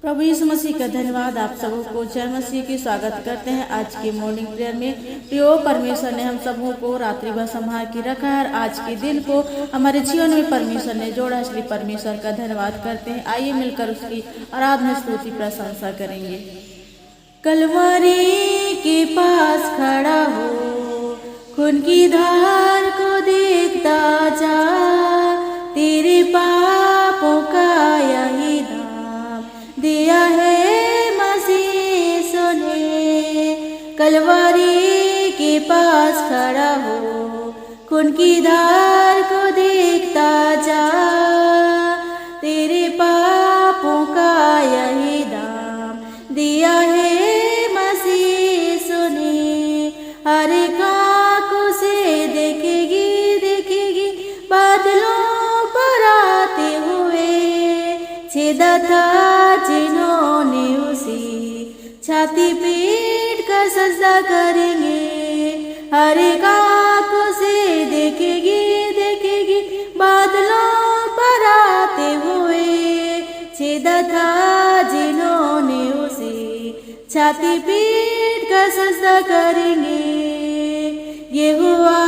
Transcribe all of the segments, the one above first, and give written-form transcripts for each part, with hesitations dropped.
प्रभु यीशु मसीह का धन्यवाद। आप सबों को जय मसीह की स्वागत करते हैं आज की मॉर्निंग प्रेयर में। प्रियो परमेश्वर ने हम सबों को रात्रि भर संभाल के रखा है और आज के दिन को हमारे जीवन में परमेश्वर ने जोड़ा, इसलिए परमेश्वर का धन्यवाद करते हैं। आइए मिलकर उसकी आराधना स्तुति प्रशंसा करेंगे। कलवरी के पास खड़ा हो, खून की धार को देखता जा, तेरे पापों का यही दिया है मसीह सुने। कलवरी के पास खड़ा हो, खून की धार को देखता जा, तेरे पापों का यही दाम दिया है मसीह सुने। हर एक आँखों से देखेगी देखेगी बादलों पर आते हुए, छेदा था जिन्होंने उसी छाती पीट कर सजदा करेंगे। हर एक आँखों से देखेगी देखेगी बादलों पर आते हुए, छेदा था जिन्होंने उसी छाती पीट कर सजदा करेंगे। ये हुआ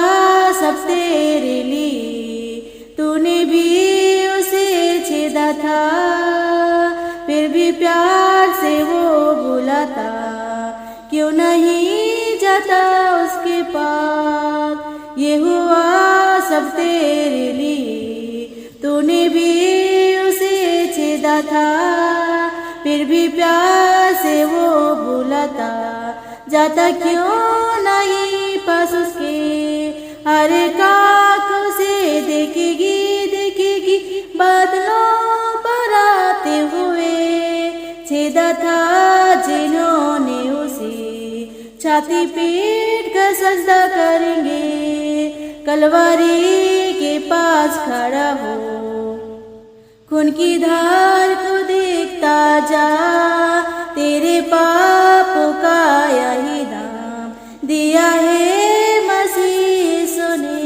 सब तेरे लिए, तूने भी उसे छेदा था, फिर भी प्यार से वो बुलाता, क्यों नहीं जाता उसके पास। ये हुआ सब तेरे लिए, तूने भी उसे छेदा था, फिर भी प्यार से वो बुलाता, जाता क्यों नहीं पास उसके। हर एक आँखों से देखेगी देखेगी बादलों पर आते हुए, छेदा था जिन्होंने उसी छाती पीट कर सजदा करेंगे। कलवरी के पास खड़ा हो, खून की धार को देखता जा, तेरे पापों का यही दाम दिया है मसीह सुने।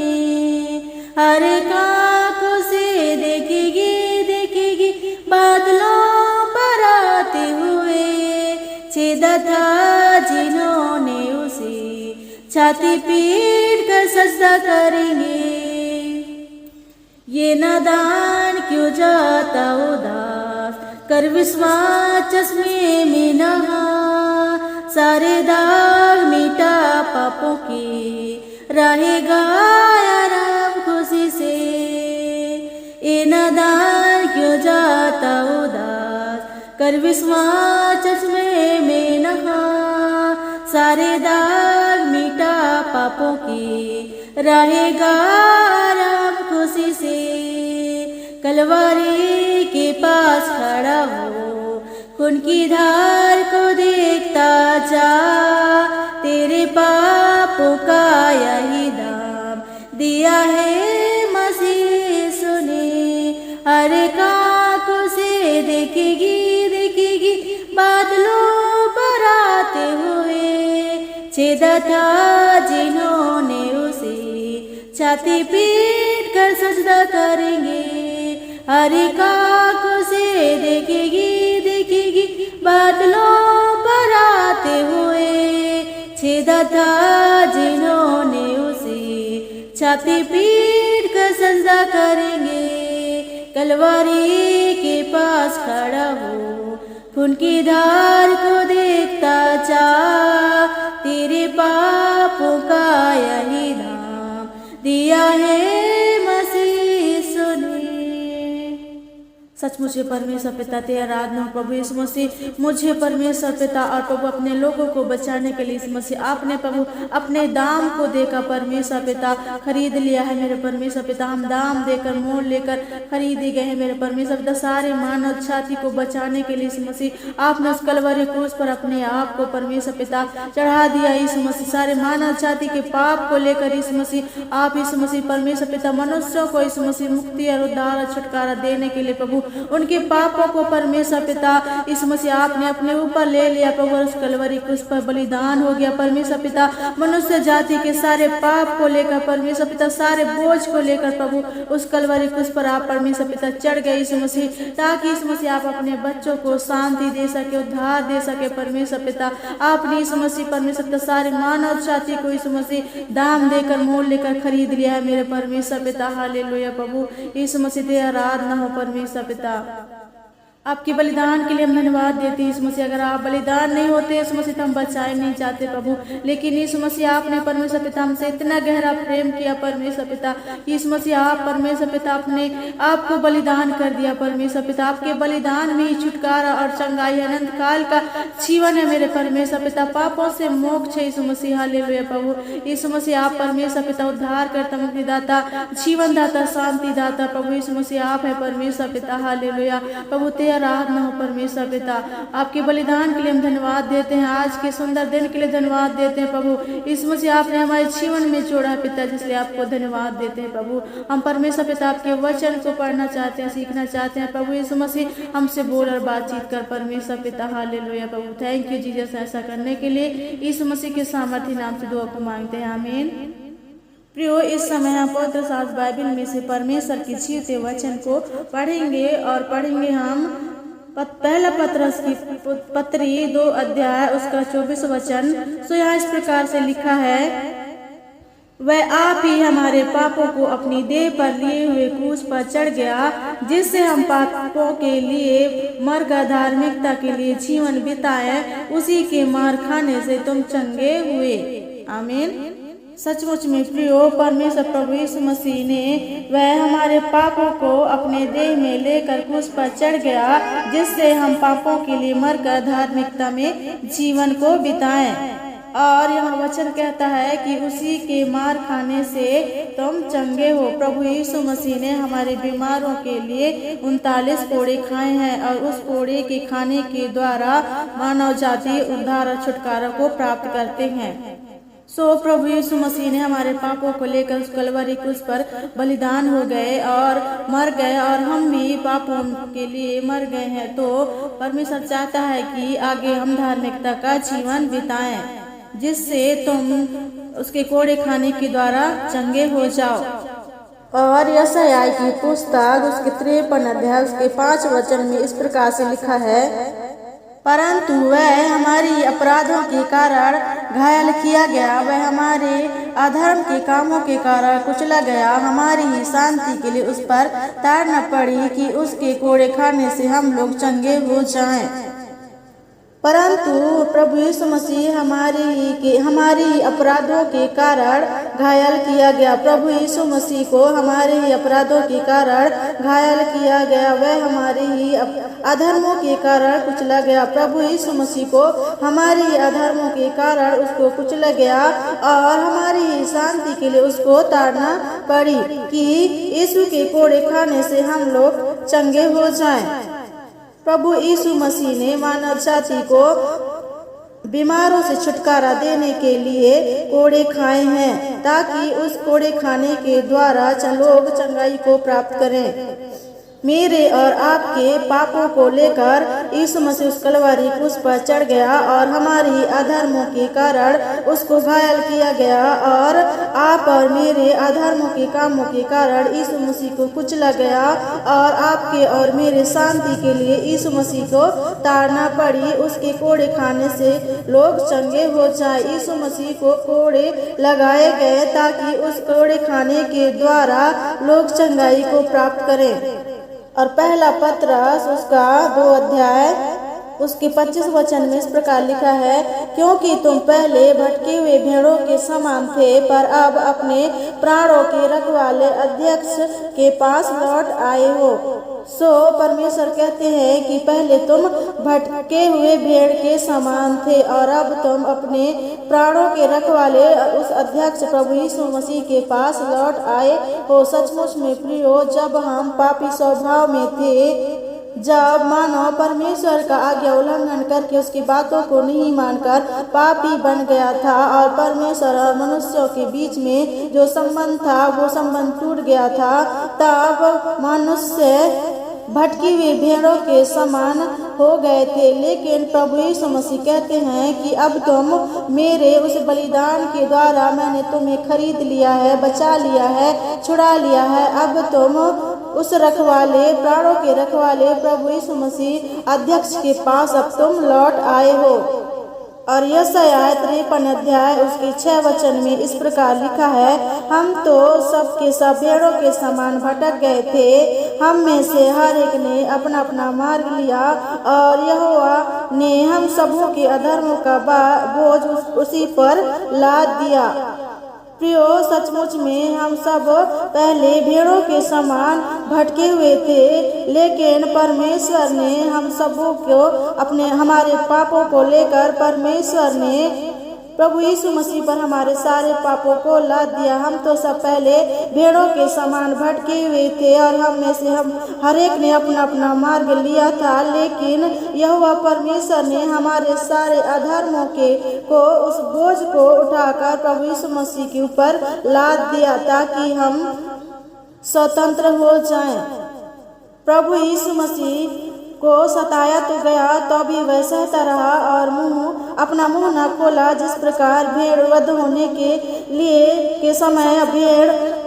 हर एक आँखों से देखेगी देखेगी बादलों पर आते हुए, छेदा था जिन्होंने उसी छाती पीट कर सजदा करेंगे। ये नादान क्यों जाता उदास, कर विश्वास चश्मे में नहा, सारे दाग मिटा पापों की, रहेगा आराम खुशी से। ये नादान क्यों जाता उदास, कर विश्वास चश्मे में नहा, सारे दाग मिटा पापों की, रहेगा आराम खुशी से। कलवरी के पास खड़ा हो, खून की धार को देखता जा, तेरे पापों का यही दाम दिया है मसीह सुने। हर एक आँखों से देखेगी देखेगी बादलों पर आते हुए, छेदा था जिन्होंने उसे छाती पीट कर सजदा करेंगे। हर एक आँखों से देखेगी देखेगी बादलों पर आते हुए, छेदा था जिन्होंने उसे छाती पीट कर सजदा करेंगे। कलवरी के पास खड़ा हो, खून की धार को देखता जा, तेरे पापों का यही दाम दिया है मसीह सुने। सच मुझे परमेश्वर पिता तेरा आराधना प्रभु यीशु मसीह, मुझे परमेश्वर पिता और प्रभु अपने लोगों को बचाने के लिए यीशु मसीह आपने प्रभु अपने दाम को देकर परमेश्वर पिता खरीद लिया है। मेरे परमेश्वर पिता हम दाम देकर मोल लेकर खरीदे गए हैं। मेरे परमेश्वर पिता सारे मानव जाति को बचाने के लिए यीशु मसीह आपने उस कलवरी क्रूस पर अपने आप को परमेश्वर पिता चढ़ा दिया। यीशु मसीह सारे मानव जाति के पाप को लेकर यीशु मसीह आप यीशु मसीह परमेश्वर पिता मनुष्यों को यीशु मसीह मुक्ति और उद्धार और छुटकारा देने के लिए प्रभु उनके पापों को परमेश्वर पिता यीशु मसीह आपने अपने ऊपर ले लिया प्रभु, उस कलवरी क्रूस पर बलिदान हो गया परमेश्वर पिता। मनुष्य जाति के सारे पाप को लेकर परमेश्वर पिता, सारे बोझ को लेकर प्रभु उस कलवरी क्रूस पर आप परमेश्वर पिता चढ़ गए यीशु मसीह, ताकि यीशु मसीह आप अपने बच्चों को शांति दे सके, उद्धार दे सके परमेश्वर पिता। आपने यीशु मसीह परमेश्वर पिता सारे मानव जाति को यीशु मसीह दाम देकर मोल लेकर खरीद लिया है मेरे परमेश्वर पिता। हालेलुया प्रभु यीशु मसीह तेरी आराधना हो परमेश्वर पिता। आपके बलिदान के लिए हम धन्यवाद देते हैं यीशु मसीह। अगर आप बलिदान नहीं होते यीशु मसीह तो हम बचाए नहीं जाते प्रभु, लेकिन यीशु मसीह आपने परमेश्वर पिता हमसे इतना गहरा प्रेम किया परमेश्वर पिता। यीशु मसीह आप परमेश्वर पिता अपने आपको बलिदान कर दिया परमेश्वर पिता। आपके बलिदान में ही छुटकारा और चंगाई अनंत काल का जीवन है मेरे परमेश्वर पिता। पापों से मोक्ष है यीशु मसीह। हालेलुया प्रभु यीशु मसीह आप परमेश्वर पिता उद्धार करता, मुक्ति दाता, जीवन दाता, शांति दाता प्रभु यीशु मसीह आप है परमेश्वर पिता। हालेलुया प्रभु तेरा आराधना हो परमेश्वर पिता। आपके बलिदान के लिए हम धन्यवाद देते हैं, आज के सुंदर दिन के लिए धन्यवाद देते हैं प्रभु यीशु मसीह। आपने हमारे जीवन में जोड़ा है पिता, जिसलिए आपको धन्यवाद देते हैं प्रभु। हम परमेश्वर पिता आपके वचन को पढ़ना चाहते हैं, सीखना चाहते हैं प्रभु यीशु मसीह। हमसे बोल और बातचीत कर परमेश्वर पिता। Hallelujah Prabhu thank you Jesus ऐसा करने के लिए यीशु मसीह के सामर्थ्य नाम से दुआ को मांगते हैं, आमीन। प्रियो इस समय हम पवित्र शास्त्र बाइबल में से परमेश्वर के जीवते वचन को पढ़ेंगे और पढ़ेंगे हम पहला पत्रस की पत्री 2 अध्याय उसका 24 वचन। सो यहाँ इस प्रकार से लिखा है, वह आप ही हमारे पापों को अपनी देह पर लिए हुए क्रूस पर चढ़ गया, जिससे हम पापों के लिए मर गए, धार्मिकता के लिए जीवन बिताए, उसी के मार खाने से तुम चंगे हुए, आमीन। सचमुच में प्रियो परमेश्वर प्रभु यीशु मसीह ने वह हमारे पापों को अपने देह में लेकर क्रूस पर चढ़ गया, जिससे हम पापों के लिए मरकर धार्मिकता में जीवन को बिताएं। और यह वचन कहता है कि उसी के मार खाने से तुम चंगे हो। प्रभु यीशु मसीह ने हमारे बीमारों के लिए 39 कोड़े खाए हैं और उस कोड़े के खाने के द्वारा मानव जाति उद्धार और छुटकारा को प्राप्त करते हैं। प्रभु यीशु मसीह ने हमारे पापों को लेकर उस कलवरी क्रूस पर बलिदान हो गए और मर गए, और हम भी पापों के लिए मर गए हैं। तो परमेश्वर चाहता है कि आगे हम धार्मिकता का जीवन बिताएं, जिससे तुम उसके कोड़े खाने के द्वारा चंगे हो जाओ। और यशायाह की पुस्तक उसके 53 अध्याय उसके 5 वचन में इस प्रकार से लिखा है, परंतु वह हमारी अपराधों के कारण घायल किया गया, वह हमारे अधर्म के कामों के कारण कुचला गया, हमारी ही शांति के लिए उस पर ताड़ना पड़ी कि उसके कोड़े खाने से हम लोग चंगे हो जाएं। परंतु प्रभु यीशु मसीह हमारी अपराधों के कारण घायल किया गया। प्रभु यीशु मसीह को हमारे ही अपराधों के कारण घायल किया गया, वह हमारे ही अधर्मों के कारण कुचला गया। प्रभु यीशु मसीह को हमारे ही अधर्मों के कारण उसको कुचला गया और हमारी ही शांति के लिए उसको ताड़ना पड़ी कि यीशु के कोड़े खाने से हम लोग चंगे हो जाएं। प्रभु यीशु मसीह ने मानव जाति को बीमारों से छुटकारा देने के लिए कोड़े खाए हैं, ताकि उस कोड़े खाने के द्वारा लोग चंगाई को प्राप्त करें। मेरे और आपके पापों को लेकर यीशु मसीह उस कलवरी क्रूस पर चढ़ गया और हमारी अधर्मों के कारण उसको घायल किया गया, और आप और मेरे अधर्मों के कामों के कारण यीशु मसीह को कुचला गया, और आपके और मेरे शांति के लिए यीशु मसीह को ताड़ना पड़ी। उसके कोड़े खाने से लोग चंगे हो जाए। यीशु मसीह को कोड़े लगाए गए ताकि उस कोड़े खाने के द्वारा लोग चंगाई को प्राप्त करें। और पहला पत्रस उसका 2 अध्याय उसके 25 वचन में इस प्रकार लिखा है, क्योंकि तुम पहले भटके हुए भेड़ों के समान थे, पर अब अपने प्राणों के रखवाले अध्यक्ष के पास लौट आए हो। परमेश्वर कहते हैं कि पहले तुम भटके हुए भेड़ के समान थे और अब तुम अपने प्राणों के रखवाले उस अध्यक्ष प्रभु यीशु मसीह के पास लौट आए हो। सचमुच में प्रियो, जब हम पापी स्वभाव में थे, जब मानव परमेश्वर का आज्ञा उल्लंघन करके उसकी बातों को नहीं मानकर पापी बन गया था और परमेश्वर और मनुष्यों के बीच में जो संबंध था वो संबंध टूट गया था, तब मनुष्य भटकी हुई भेड़ों के समान हो गए थे। लेकिन प्रभु यीशु मसीह कहते हैं कि अब तुम मेरे उस बलिदान के द्वारा मैंने तुम्हें खरीद लिया है, बचा लिया है, छुड़ा लिया है। अब तुम उस रखवाले, प्राणों के रखवाले प्रभु यीशु मसीह अध्यक्ष के पास अब तुम लौट आए हो। और यशायाह 53 अध्याय उसके 6 वचन में इस प्रकार लिखा है, हम तो सब के सब भेड़ों के समान भटक गए थे, हम में से हर एक ने अपना अपना मार्ग लिया और यहोवा ने हम सबों के अधर्मों का बोझ उसी पर लाद दिया। प्रियो, सचमुच में हम सब पहले भेड़ों के समान भटके हुए थे, लेकिन परमेश्वर ने हम सबों को हमारे पापों को लेकर परमेश्वर ने प्रभु यीशु मसीह पर हमारे सारे पापों को लाद दिया। हम तो सब पहले भेड़ों के समान भटके हुए थे और हम में से हम हर एक ने अपना अपना मार्ग लिया था, लेकिन यहोवा परमेश्वर ने हमारे सारे अधर्मों को उस बोझ को उठाकर प्रभु यीशु मसीह के ऊपर लाद दिया ताकि हम स्वतंत्र हो जाएं। प्रभु यीशु मसीह को सताया तो गया तो भी वह सहता रहा और अपना मुंह न खोला। जिस प्रकार भेड़ वध होने के समय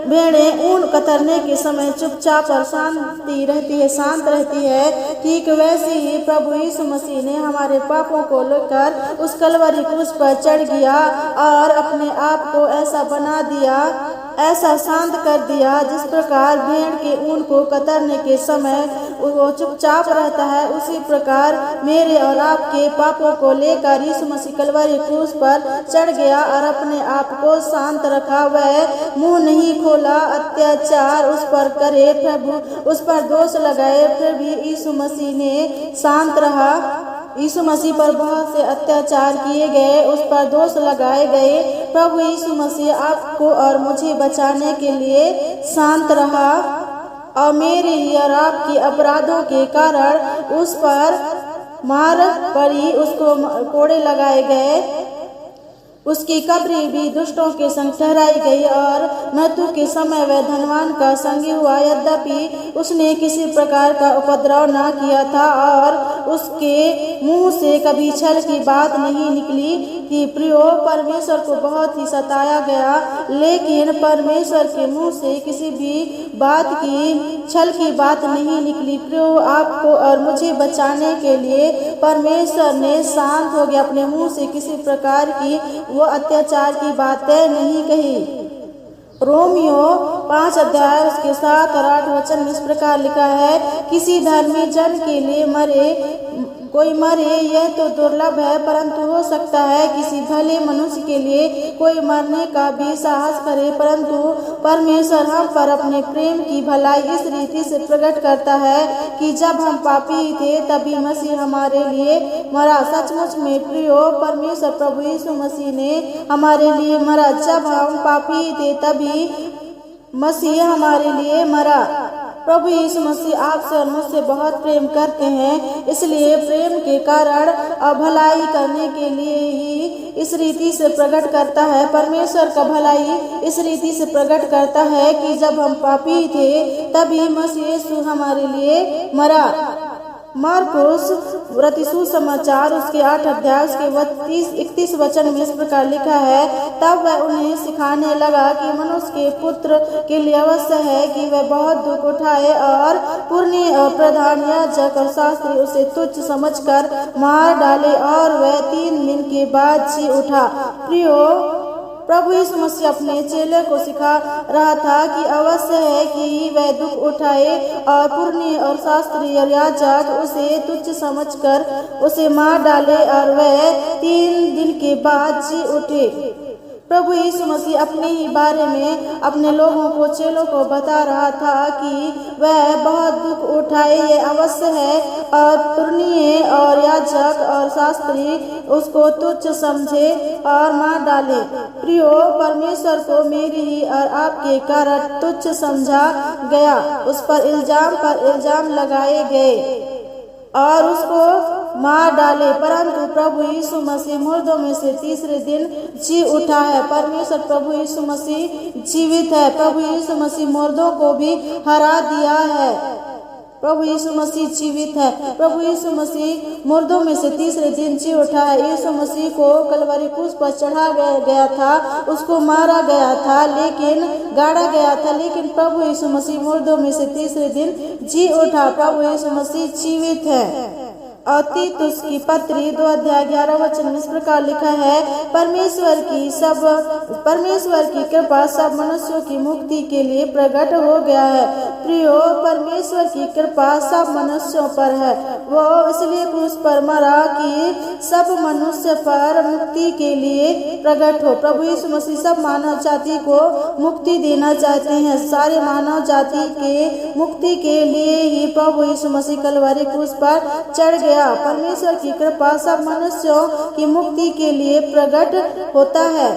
भेड़ें ऊन कतरने के समय चुपचाप और शांत रहती है, ठीक वैसे ही प्रभु यीशु मसीह ने हमारे पापों को लेकर उस कलवरी क्रूस पर चढ़ गया और अपने आप को ऐसा बना दिया, ऐसा शांत कर दिया। जिस प्रकार भेड़ के ऊन को कतरने के समय वो चुपचाप रहता है, उसी प्रकार मेरे और आपके पापों को लेकर यीशु मसीह कलवरी क्रूस पर चढ़ गया और अपने आप को शांत रखा। वह मुंह नहीं खोला, अत्याचार उस पर करे, प्रभु उस पर दोष लगाए, फिर भी यीशु मसीह ने शांत रहा। यीशु मसीह पर बहुत से अत्याचार किए गए, उस पर दोष लगाए गए, प्रभु यीशु मसीह आपको और मुझे बचाने के लिए शांत रहा और मेरे लिए और आपके अपराधों के कारण उस पर मार पड़ी, उसको कोड़े लगाए गए, उसकी कब्र भी दुष्टों के संग ठहराई गई और मृत्यु के समय वह धनवान का संगी हुआ। यद्यपि उसने किसी प्रकार का उपद्रव न किया था और उसके मुंह से कभी छल की बात नहीं निकली थी। प्रियो, परमेश्वर को बहुत ही सताया गया, लेकिन परमेश्वर के मुंह से किसी भी छल की बात नहीं निकली। प्रियो, आपको और मुझे बचाने के लिए परमेश्वर ने शांत हो गया, अपने मुंह से किसी प्रकार की वो अत्याचार की बातें नहीं कही। रोमियो 5 अध्याय उसके 7 और 8 वचन में इस प्रकार लिखा है, किसी धर्मी जन के लिए कोई मरे यह तो दुर्लभ है, परंतु हो सकता है किसी भले मनुष्य के लिए कोई मरने का भी साहस करे। परंतु परमेश्वर हम पर अपने प्रेम की भलाई इस रीति से प्रकट करता है कि जब हम पापी थे तभी मसीह हमारे लिए मरा। सचमुच में प्रियो, परमेश्वर प्रभु यीशु मसीह ने हमारे लिए मरा। जब हम पापी थे तभी मसीह हमारे लिए मरा। प्रभु यीशु मसीह आपसे और मुझसे बहुत प्रेम करते हैं, इसलिए प्रेम के कारण और भलाई करने के लिए ही इस रीति से प्रकट करता है। परमेश्वर का भलाई इस रीति से प्रकट करता है कि जब हम पापी थे तभी मसीह यीशु हमारे लिए मरा। मार्कुस सुसमाचार उसके 8 अध्याय उसके 31 वचन में इस प्रकार लिखा है, तब वह उन्हें सिखाने लगा कि मनुष्य के पुत्र के लिए अवश्य है कि वह बहुत दुख उठाए और पुरनिये और प्रधान याजक और शास्त्री उसे तुच्छ समझकर मार डाले और वह 3 दिन के बाद जी उठा। प्रियो, प्रभु यीशु मसीह अपने चेले को सिखा रहा था कि अवश्य है कि वह दुख उठाए और पुरनिये और शास्त्री और याजक उसे तुच्छ समझकर उसे मार डाले और वह 3 दिन के बाद जी उठे। प्रभु यीशु मसीह अपने ही बारे में अपने लोगों को, चेलों को बता रहा था कि वह बहुत दुख उठाए, ये अवश्य है, और पुरनिये और याजक और शास्त्री उसको तुच्छ समझे और मार डाले। प्रियो, परमेश्वर को मेरी ही और आपके कारण तुच्छ समझा गया, उस पर इल्जाम लगाए गए और उसको मार डाले, परंतु प्रभु यीशु मसीह मुर्दों में से तीसरे दिन जी उठा है। परमेश्वर प्रभु यीशु मसीह जीवित है। प्रभु यीशु मसीह मुर्दों को भी हरा दिया है। प्रभु यीशु मसीह जीवित है। प्रभु यीशु मसीह मुर्दों में से तीसरे दिन जी उठा है। यीशु मसीह को कलवरी क्रूस पर चढ़ा गया था, उसको मारा गया था, लेकिन गाड़ा गया था, लेकिन प्रभु यीशु मसीह मुर्दों में से तीसरे दिन जी उठा। प्रभु यीशु मसीह जीवित है। और तीतुस की पत्री 2 अध्याय 11 वचन में इस प्रकार लिखा है, परमेश्वर की कृपा सब मनुष्यों की मुक्ति के लिए प्रकट हो गया है। प्रियो, परमेश्वर की कृपा सब मनुष्यों पर है। वो इसलिए क्रूस पर मरा कि सब मनुष्य पर मुक्ति के लिए प्रकट हो। प्रभु यीशु मसीह सब मानव जाति को मुक्ति देना चाहते हैं। सारे मानव जाति के मुक्ति के लिए ही प्रभु यीशु मसीह कलवरी क्रूस पर चढ़ गया। परमेश्वर की कृपा सब मनुष्यों की मुक्ति के लिए प्रकट होता है।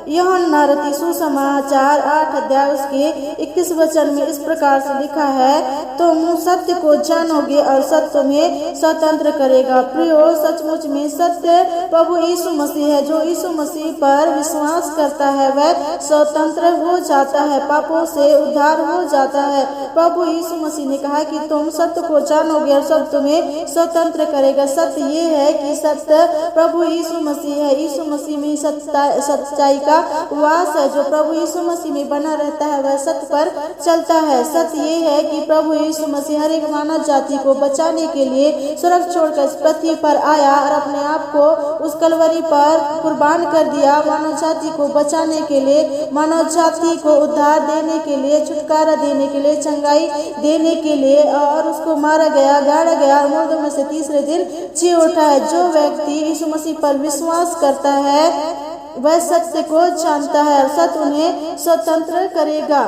यूहन्ना रचित सुसमाचार 8 अध्याय उसके 31 वचन में इस प्रकार से लिखा है, तुम सत्य को जानोगे और सत्य तुम्हें स्वतंत्र करेगा। प्रियो, सचमुच में सत्य प्रभु यीशु मसीह है। जो यीशु मसीह पर विश्वास करता है वह स्वतंत्र हो जाता है, पापों से उद्धार हो जाता है। प्रभु यीशु मसीह ने कहा कि तुम सत्य को जानोगे और सत्य तुम्हें स्वतंत्र करेगा। सत्य ये है कि सत्य प्रभु यीशु मसीह है। यीशु मसीह में सच्चाई का वास है। जो प्रभु यीशु मसीह में बना रहता है वह सत्य पर चलता है। सत्य ये है कि प्रभु यीशु मसीह हर एक मानव जाति को बचाने के लिए स्वर्ग छोड़कर इस पृथ्वी पर आया और अपने आप को उस कलवरी पर कुर्बान कर दिया। मानव जाति को बचाने के लिए, मानव जाति को उद्धार देने के लिए, छुटकारा देने के लिए, चंगाई देने के लिए, और उसको मारा गया, गाड़ा गया और मुर्दों में से तीसरे दिन जी उठा है। जो व्यक्ति यीशु मसीह पर विश्वास करता है वह सत्य को जानता है और सत्य उन्हें स्वतंत्र करेगा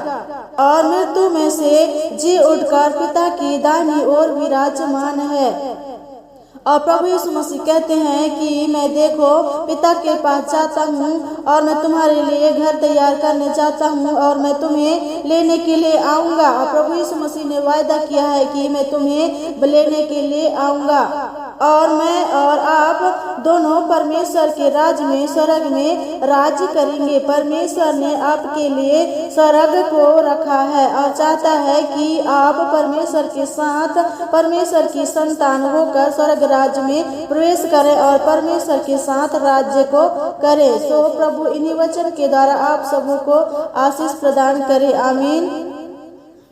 और मृत्यु में से जी उठकर पिता की दाहिनी ओर विराजमान है। और प्रभु यीशु मसीह कहते हैं कि मैं देखो पिता के पास जाता हूँ और मैं तुम्हारे लिए घर तैयार करने जाता हूँ और मैं तुम्हें लेने के लिए आऊँगा। और प्रभु यीशु मसीह ने वायदा किया है कि मैं तुम्हें लेने के लिए आऊँगा और मैं और आप दोनों परमेश्वर के राज में, स्वर्ग में राज करेंगे। परमेश्वर ने आपके लिए स्वर्ग को रखा है और चाहता है कि आप परमेश्वर के साथ, परमेश्वर की संतान होकर स्वर्ग राज्य में प्रवेश करें और परमेश्वर के साथ राज्य को करें। सो प्रभु इन्हीं वचन के द्वारा आप सबों को आशीष प्रदान करे। आमीन।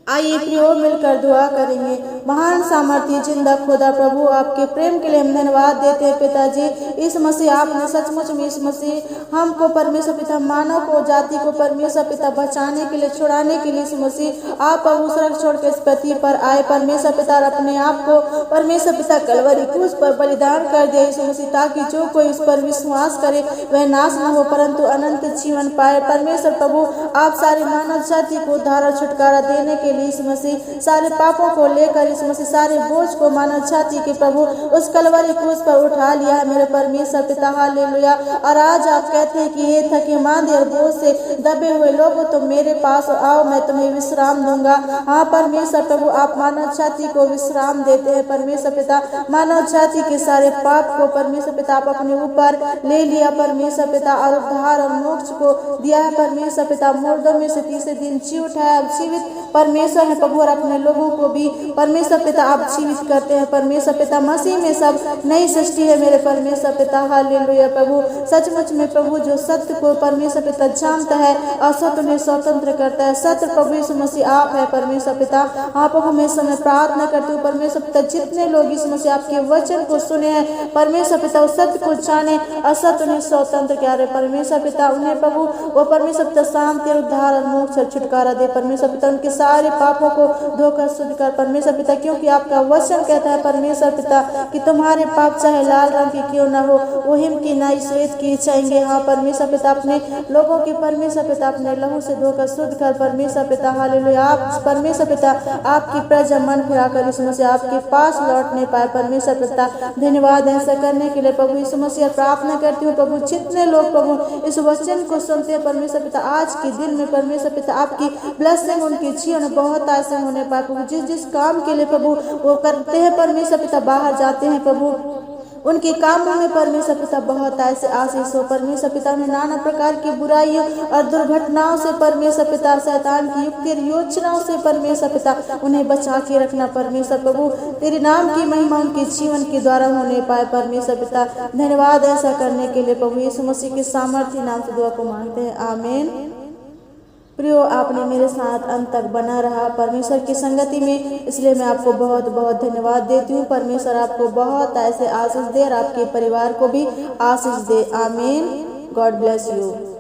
आइए प्रियो मिलकर दुआ करेंगे। महान सामर्थ्य जिंदा खुदा प्रभु, आपके प्रेम के लिए हम धन्यवाद देते हैं पिताजी। इस मसीह आपने सचमुच में इस मसीह हमको परमेश्वर पिता, मानव को, जाति को परमेश्वर पिता बचाने के लिए, छुड़ाने के लिए इस मसीह आप प्रभु स्वर्ग छोड़ के इस पृथ्वी पर आए। परमेश्वर पिता अपने आप को परमेश्वर पिता कलवरी क्रूस पर बलिदान कर दिया इस मसीह, ताकि जो कोई इस पर विश्वास करे वह नाश न हो परंतु अनंत जीवन पाए। परमेश्वर प्रभु आप सारे मानव जाति को उद्धार और छुटकारा देने के इस मसीह सारे पापों को लेकर इस मसीह सारे बोझ को मानव जाति के प्रभु उस कलवरी क्रूस पर उठा लिया है मेरे परमेश्वर पिता। हालेलुया। और आज आप कहते हैं कि हे थके मांदे और बोझ से दबे हुए लोगों तो मेरे पास आओ, मैं तुम्हें विश्राम दूंगा। हाँ परमेश्वर प्रभु, आप मानव जाति को विश्राम देते हैं परमेश्वर पिता। मानव जाति के सारे पाप को परमेश्वर पिता आप अपने ऊपर ले लिया परमेश्वर पिता, और उद्धार और मोक्ष को दिया है परमेश्वर पिता। मुर्दों में से तीसरे दिन जी उठाया, जीवित परमेश्वर है प्रभु, और अपने लोगों को भी परमेश्वर पिता आप जीवित करते हैं परमेश्वर पिता। मसीह में सब नई सृष्टि है मेरे परमेश्वर पिता। हालेलुया प्रभु। सचमुच में प्रभु जो सत्य को परमेश्वर पिता जानता है और सत्य उन्हें स्वतंत्र करता है, सत्य प्रभु यीशु मसीह आप है परमेश्वर पिता। आप हमेशा मैं प्रार्थना करती हूँ परमेश्वर पिता, जितने लोग इस मसीह आपके वचन को सुने हैं परमेश्वर पिता उस सत्य को जाने और सत्य उन्हें स्वतंत्र क्या रहे परमेश्वर पिता। उन्हें प्रभु वो परमेश्वर पिता शांति, उद्धार और मोक्ष और छुटकारा दे परमेश्वर पिता। उनके सारे पापों को धोकर शुद्ध कर परमेश्वर पिता, क्योंकि आपका वचन कहता है परमेश्वर पिता कि तुम्हारे पाप चाहे लाल रंग के क्यों न हो वो हिम की नाई श्वेत की चाहेंगे। हाँ परमेश्वर पिता, अपने लोगों की परमेश्वर पिता अपने लहू से धोकर शुद्ध कर परमेश्वर पिता। हालेलुया। आप परमेश्वर पिता आपकी प्रजा मन फिराकर इस मसीह आपके पास लौटने पाए परमेश्वर पिता। धन्यवाद ऐसा करने के लिए प्रभु यीशु मसीह। प्रार्थना करती हूँ प्रभु, जितने लोग प्रभु इस वचन को सुनते हैं परमेश्वर पिता, आज के दिन में परमेश्वर पिता आपकी ब्लेसिंग उनके जीवन में बहुत आसान होने पाए प्रभु। जिस जिस काम के लिए प्रभु वो करते हैं परमेश्वर पिता, बाहर जाते हैं प्रभु उनके कामों में परमेश्वर पिता बहुत ऐसे आशीष हो। परमेश्वर पिता उन्हें नाना प्रकार की बुराइयों और दुर्घटनाओं से परमेश्वर पिता, शैतान की युक्ति और योजनाओं से परमेश्वर पिता उन्हें बचा के रखना। परमेश्वर प्रभु तेरे नाम की महिमा उनके जीवन के द्वारा होने पाए। परमेश्वर पिता धन्यवाद ऐसा करने के लिए प्रभु यीशु मसीह के सामर्थ्य नाम से दुआ को मांगते हैं, आमीन। प्रियो, आपने मेरे साथ अंत तक बना रहा परमेश्वर की संगति में, इसलिए मैं आपको बहुत बहुत धन्यवाद देती हूँ। परमेश्वर आपको बहुत ऐसे आशीष दे और आपके परिवार को भी आशीष दे, आमीन। God bless you.